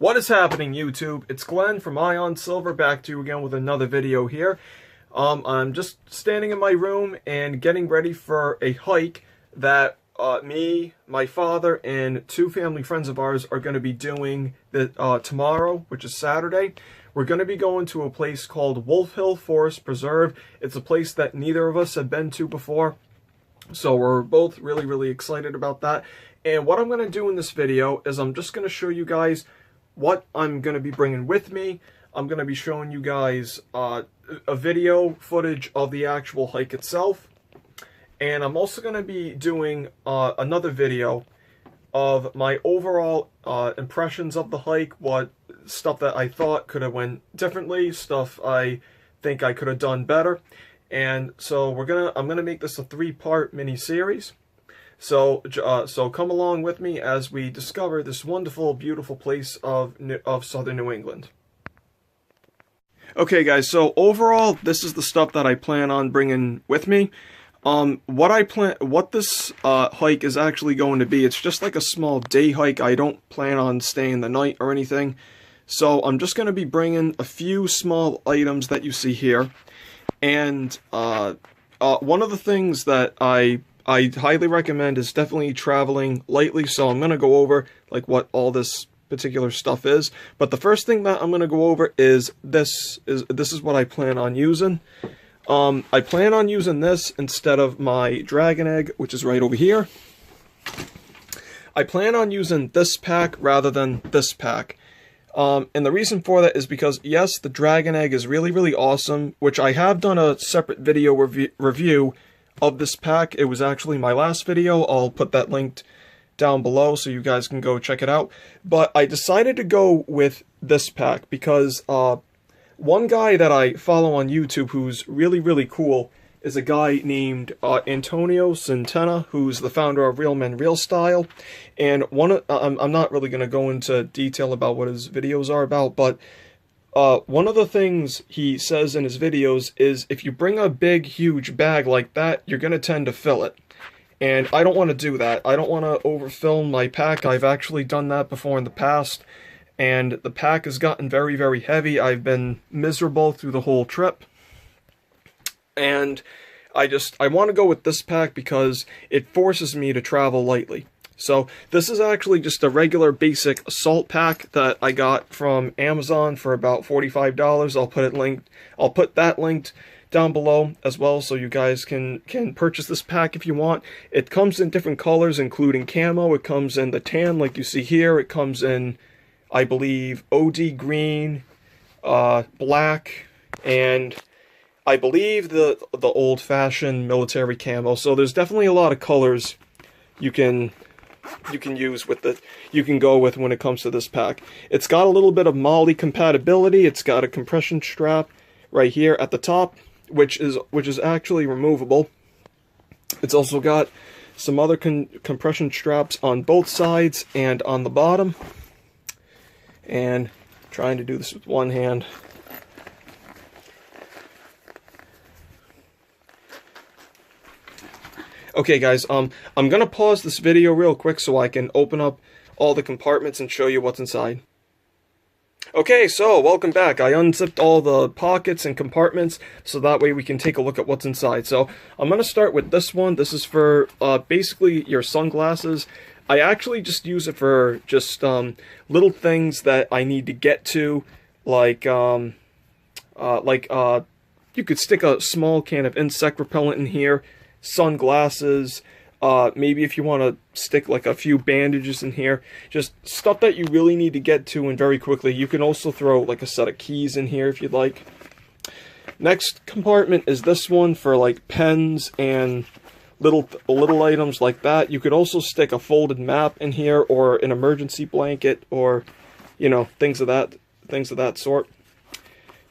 What is happening, YouTube? It's Glenn from Ion Silver, back to you again with another video here. I'm just standing in my room and getting ready for a hike that me, my father, and two family friends of ours are going to be doing tomorrow, which is Saturday. We're going to be going to a place called Wolf Hill Forest Preserve. It's a place that neither of us have been to before, so we're both really excited about that. And what I'm going to do in this video is I'm just going to show you guys what I'm going to be bringing with me. I'm going to be showing you guys a video footage of the actual hike itself. And I'm also going to be doing another video of my overall impressions of the hike, what stuff that I thought could have went differently, stuff I think I could have done better. And so I'm gonna make this a 3-part mini-series. So come along with me as we discover this wonderful, beautiful place of southern New England. Okay, guys. So overall, this is the stuff that I plan on bringing with me. What this hike is actually going to be, it's just like a small day hike. I don't plan on staying the night or anything. So I'm just going to be bringing a few small items that you see here. And one of the things that I highly recommend is definitely traveling lightly. So I'm going to go over like what all this particular stuff is. But the first thing that I'm going to go over is this is what I plan on using. I plan on using this instead of my dragon egg, which is right over here. I plan on using this pack rather than this pack. And the reason for that is because, yes, the dragon egg is really awesome, which I have done a separate video review of this pack. It was actually my last video. I'll put that linked down below so you guys can go check it out. But I decided to go with this pack because one guy that I follow on YouTube who's really cool is a guy named Antonio Centena, who's the founder of Real Men Real Style. And I'm not really going to go into detail about what his videos are about, but one of the things he says in his videos is if you bring a big, huge bag like that, you're going to tend to fill it. And I don't want to do that. I don't want to overfill my pack. I've actually done that before in the past, and the pack has gotten very heavy. I've been miserable through the whole trip. And I want to go with this pack because it forces me to travel lightly. So this is actually just a regular basic assault pack that I got from Amazon for about $45. I'll put that linked down below as well, so you guys can purchase this pack if you want. It comes in different colors, including camo. It comes in the tan, like you see here. It comes in, I believe, OD green, black, and I believe the old-fashioned military camo. So there's definitely a lot of colors you can use with it. You can go with when it comes to this pack. It's got a little bit of MOLLE compatibility. It's got a compression strap right here at the top, which is actually removable. It's also got some other compression straps on both sides and on the bottom. And trying to do this with one hand. Okay, guys, I'm gonna pause this video real quick so I can open up all the compartments and show you what's inside. Okay, so welcome back. I unzipped all the pockets and compartments so that way we can take a look at what's inside. So I'm gonna start with this one. This is for basically your sunglasses. I actually just use it for just little things that I need to get to, like you could stick a small can of insect repellent in here, sunglasses, maybe if you want to stick like a few bandages in here, just stuff that you really need to get to and very quickly. You can also throw like a set of keys in here if you'd like. Next compartment is this one for like pens and little items like that. You could also stick a folded map in here or an emergency blanket or, you know, things of that sort.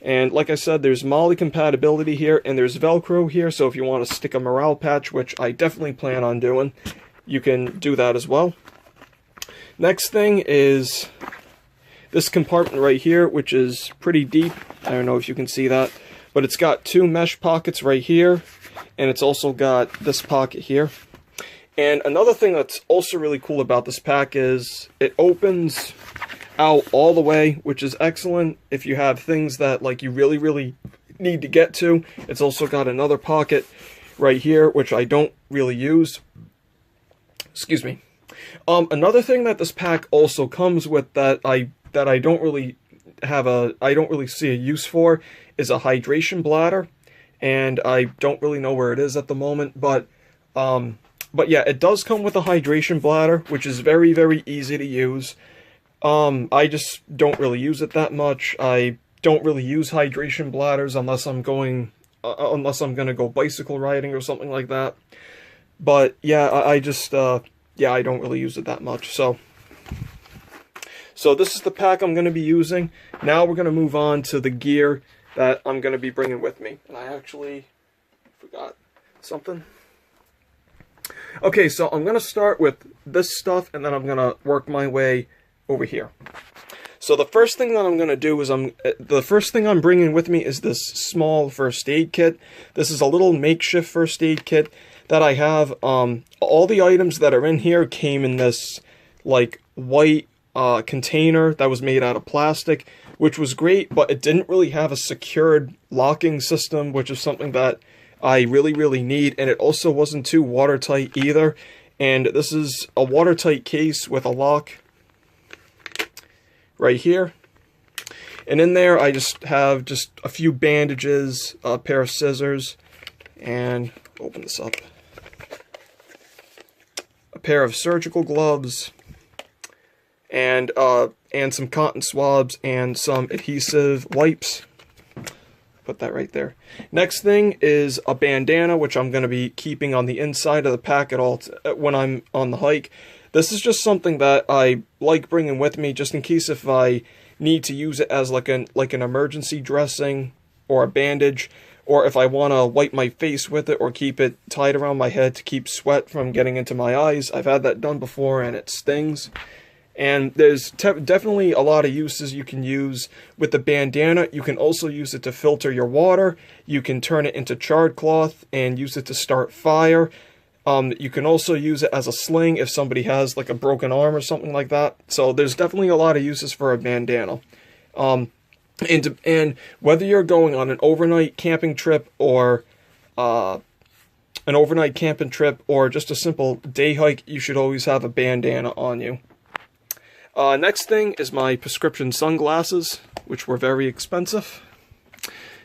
And like I said, there's MOLLE compatibility here, and there's Velcro here, so if you want to stick a morale patch, which I definitely plan on doing, you can do that as well. Next thing is this compartment right here, which is pretty deep. I don't know if you can see that, but it's got 2 mesh pockets right here, and it's also got this pocket here. And another thing that's also really cool about this pack is it opens out all the way, which is excellent if you have things that like you really need to get to. It's also got another pocket right here, which I don't really use. Excuse me. Another thing that this pack also comes with that I don't really see a use for is a hydration bladder, and I don't really know where it is at the moment, but yeah, it does come with a hydration bladder, which is very easy to use. I just don't really use it that much. I don't really use hydration bladders unless I'm gonna go bicycle riding or something like that. But yeah, I don't really use it that much. So this is the pack I'm gonna be using. Now we're gonna move on to the gear that I'm gonna be bringing with me. And I actually forgot something. Okay, so I'm gonna start with this stuff, and then I'm gonna work my way over here. So the first thing that I'm gonna do is the first thing I'm bringing with me is this small first aid kit. This is a little makeshift first aid kit that I have. All the items that are in here came in this like white container that was made out of plastic, which was great, but it didn't really have a secured locking system, which is something that I really need, and it also wasn't too watertight either. And this is a watertight case with a lock right here. And in there I just have a few bandages, a pair of scissors, and open this up, a pair of surgical gloves, and some cotton swabs and some adhesive wipes. Put that right there. Next thing is a bandana, which I'm going to be keeping on the inside of the pack at all when I'm on the hike. This is just something that I like bringing with me, just in case if I need to use it as like an emergency dressing or a bandage, or if I want to wipe my face with it or keep it tied around my head to keep sweat from getting into my eyes. I've had that done before and it stings. And there's definitely a lot of uses you can use with the bandana. You can also use it to filter your water. You can turn it into charred cloth and use it to start fire. You can also use it as a sling if somebody has like a broken arm or something like that. So there's definitely a lot of uses for a bandana. And whether you're going on an overnight camping trip or just a simple day hike, you should always have a bandana on you. Next thing is my prescription sunglasses, which were very expensive.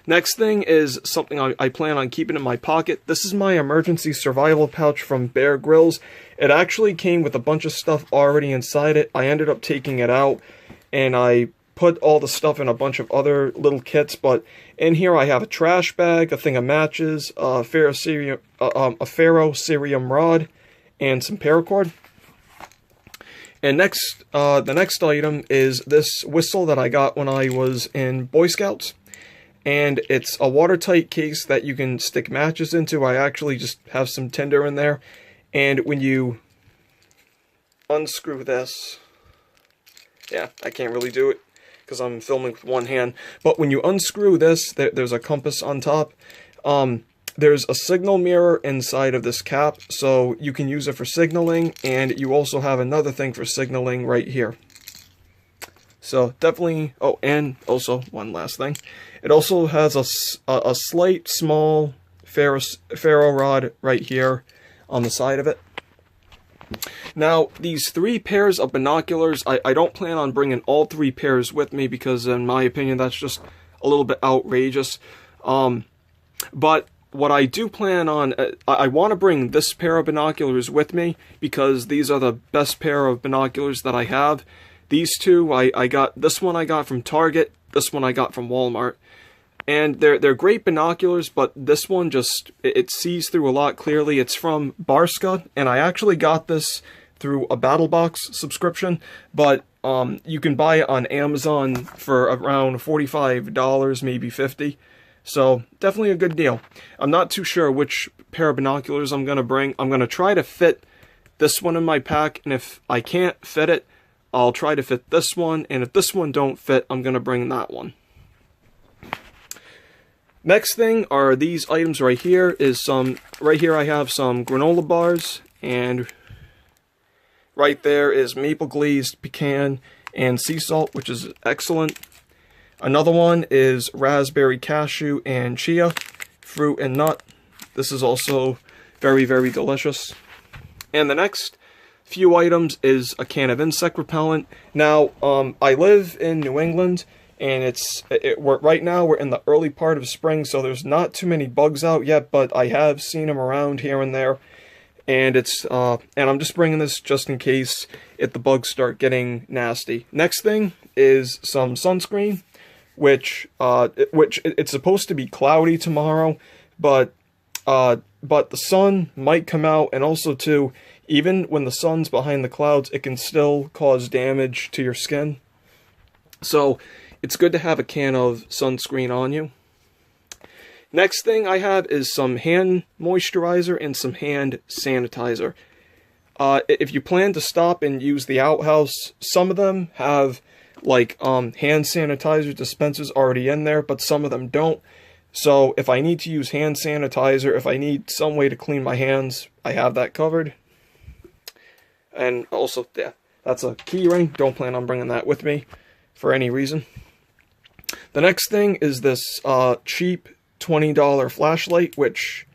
Next thing is something I plan on keeping in my pocket. This is my emergency survival pouch from Bear Grylls. It actually came with a bunch of stuff already inside it. I ended up taking it out, and I put all the stuff in a bunch of other little kits, but in here I have a trash bag, a thing of matches, a ferrocerium rod, and some paracord. And next, the next item is this whistle that I got when I was in Boy Scouts. And it's a watertight case that you can stick matches into. I actually just have some tinder in there. And when you unscrew this, yeah, I can't really do it because I'm filming with one hand. But when you unscrew this, there's a compass on top. There's a signal mirror inside of this cap, so you can use it for signaling, and you also have another thing for signaling right here. So definitely, oh, and also one last thing. It also has a slight small ferro rod right here on the side of it. Now, these 3 pairs of binoculars, I don't plan on bringing all 3 pairs with me because in my opinion that's just a little bit outrageous. But what I do plan on, I want to bring this pair of binoculars with me because these are the best pair of binoculars that I have. These two, this one I got from Target, this one I got from Walmart. And they're great binoculars, but this one it sees through a lot clearly. It's from Barska, and I actually got this through a BattleBox subscription, but you can buy it on Amazon for around $45, maybe $50. So, definitely a good deal. I'm not too sure which pair of binoculars I'm going to bring. I'm going to try to fit this one in my pack, and if I can't fit it, I'll try to fit this one, and if this one don't fit, I'm going to bring that one. Next thing are these items right here. Right here I have some granola bars, and right there is maple glazed pecan and sea salt, which is excellent. Another one is raspberry, cashew, and chia, fruit and nut. This is also very, very delicious. And the next few items is a can of insect repellent. Now, I live in New England, and right now we're in the early part of spring, so there's not too many bugs out yet, but I have seen them around here and there. And I'm just bringing this just in case if the bugs start getting nasty. Next thing is some sunscreen, which it's supposed to be cloudy tomorrow, but the sun might come out, and also too, even when the sun's behind the clouds, it can still cause damage to your skin. So it's good to have a can of sunscreen on you. Next thing I have is some hand moisturizer and some hand sanitizer. If you plan to stop and use the outhouse, some of them have like hand sanitizer dispensers already in there, but some of them don't. So if I need to use hand sanitizer, if I need some way to clean my hands, I have that covered. And also, yeah, that's a key ring. Don't plan on bringing that with me for any reason. The next thing is this cheap $20 flashlight, which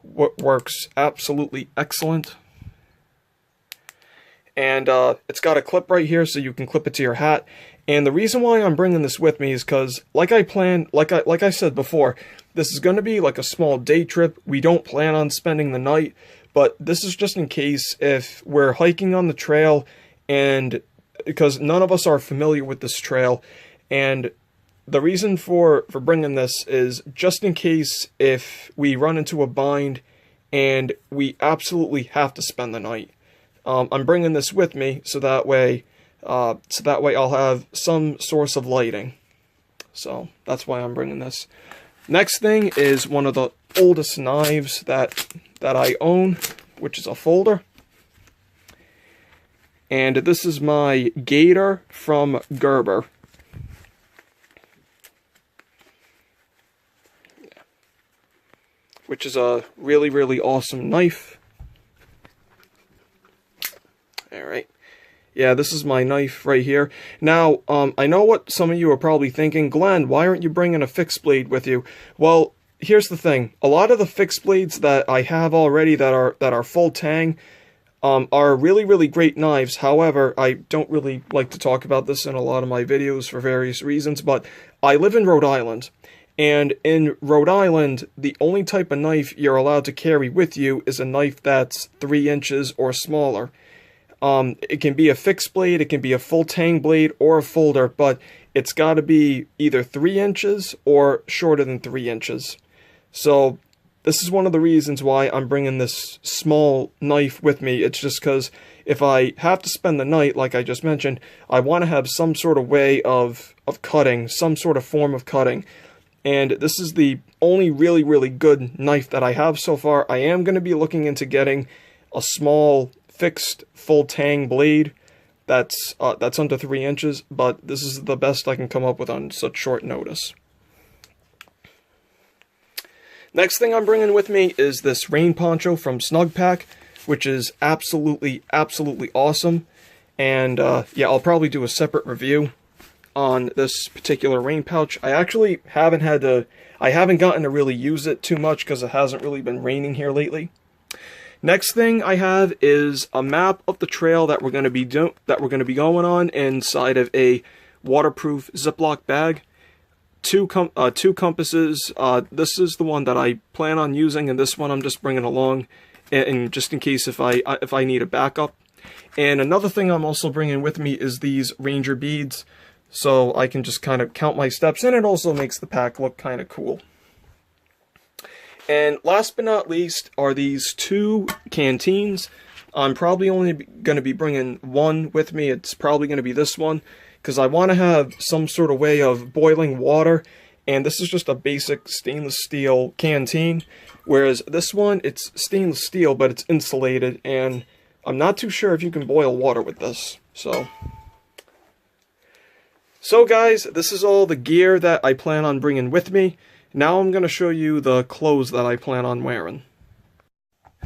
works absolutely excellent. And it's got a clip right here, so you can clip it to your hat. And the reason why I'm bringing this with me is because, like I said before, this is going to be like a small day trip. We don't plan on spending the night, but this is just in case if we're hiking on the trail, and because none of us are familiar with this trail, and the reason for bringing this is just in case if we run into a bind and we absolutely have to spend the night. I'm bringing this with me so that way I'll have some source of lighting. So that's why I'm bringing this. Next thing is one of the oldest knives that I own, which is a folder. And this is my Gator from Gerber. Which is a really, really awesome knife. Alright. Yeah, this is my knife right here. Now, I know what some of you are probably thinking, Glenn, why aren't you bringing a fixed blade with you? Well, here's the thing. A lot of the fixed blades that I have already that are full tang are really, really great knives. However, I don't really like to talk about this in a lot of my videos for various reasons, but I live in Rhode Island. And in Rhode Island, the only type of knife you're allowed to carry with you is a knife that's 3 inches or smaller. It can be a fixed blade, it can be a full tang blade, or a folder, but it's got to be either 3 inches or shorter than 3 inches. So this is one of the reasons why I'm bringing this small knife with me. It's just because if I have to spend the night, like I just mentioned, I want to have some sort of way of cutting, some sort of form of cutting. And this is the only really, really good knife that I have so far. I am going to be looking into getting a small fixed full tang blade that's under 3 inches, but this is the best I can come up with on such short notice. Next thing I'm bringing with me is this rain poncho from Snug Pack, which is absolutely, absolutely awesome. And yeah, I'll probably do a separate review on this particular rain pouch. I actually haven't gotten to really use it too much because it hasn't really been raining here lately. Next thing I have is a map of the trail that we're going to be going on inside of a waterproof Ziploc bag. Two compasses. This is the one that I plan on using, and this one I'm just bringing along, and just in case if I need a backup. And another thing I'm also bringing with me is these Ranger beads, so I can just kind of count my steps, and it also makes the pack look kind of cool. And last but not least are these 2 canteens. I'm probably only going to be bringing one with me. It's probably going to be this one, because I want to have some sort of way of boiling water. And this is just a basic stainless steel canteen, whereas this one, it's stainless steel, but it's insulated, and I'm not too sure if you can boil water with this. So guys, this is all the gear that I plan on bringing with me. Now I'm going to show you the clothes that I plan on wearing.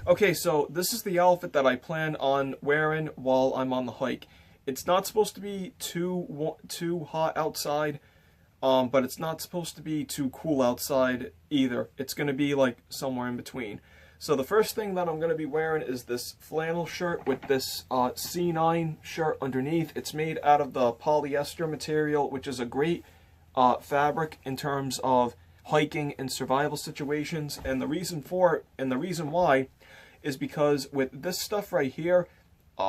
Okay, so this is the outfit that I plan on wearing while I'm on the hike. It's not supposed to be too hot outside, but it's not supposed to be too cool outside either. It's going to be like somewhere in between. So the first thing that I'm going to be wearing is this flannel shirt with this C9 shirt underneath. It's made out of the polyester material, which is a great fabric in terms of hiking and survival situations. And the reason for it, and the reason why, is because with this stuff right here,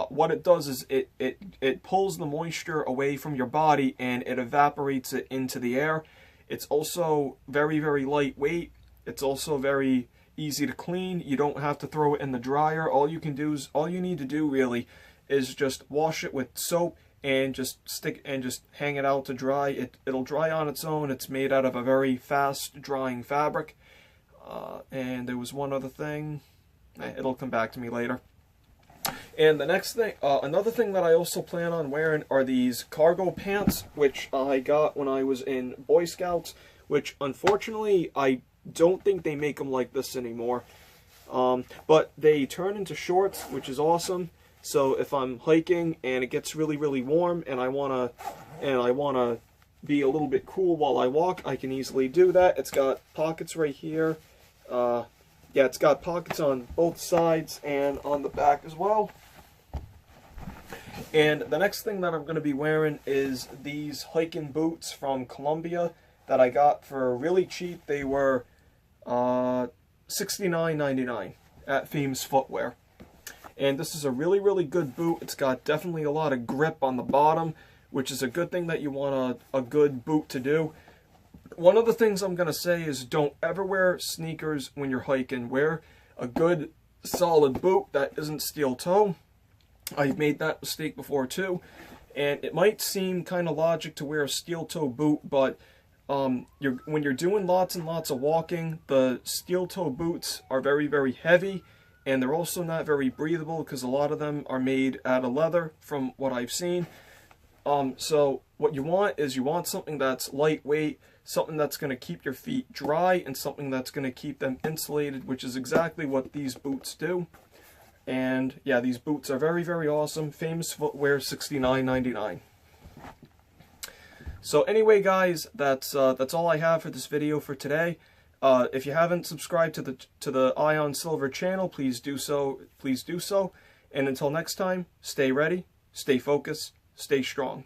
what it does is it pulls the moisture away from your body and it evaporates it into the air. It's also very, very lightweight. It's also very easy to clean. You don't have to throw it in the dryer. All you need to do really is just wash it with soap and just hang it out to dry. It'll dry on its own. It's made out of a very fast drying fabric. And there was one other thing. It'll come back to me later. And the next thing, another thing that I also plan on wearing are these cargo pants, which I got when I was in Boy Scouts, which unfortunately I don't think they make them like this anymore. But they turn into shorts, which is awesome. So if I'm hiking and it gets really, really warm and I wanna be a little bit cool while I walk, I can easily do that. It's got pockets right here. Yeah, it's got pockets on both sides and on the back as well. And the next thing that I'm going to be wearing is these hiking boots from Colombia that I got for really cheap. They were $69.99 at Themes Footwear. And this is a really, really good boot. It's got definitely a lot of grip on the bottom, which is a good thing that you want a good boot to do. One of the things I'm going to say is don't ever wear sneakers when you're hiking. Wear a good solid boot that isn't steel toe. I've made that mistake before too. And it might seem kind of logic to wear a steel toe boot, but when you're doing lots and lots of walking, the steel toe boots are very, very heavy. And they're also not very breathable because a lot of them are made out of leather from what I've seen. So what you want is something that's lightweight, something that's going to keep your feet dry, and something that's going to keep them insulated, which is exactly what these boots do. And yeah, these boots are very, very awesome. Famous Footwear, $69.99. So anyway, guys, that's all I have for this video for today. If you haven't subscribed to the Ion Silver channel, please do so. Please do so. And until next time, stay ready, stay focused, stay strong.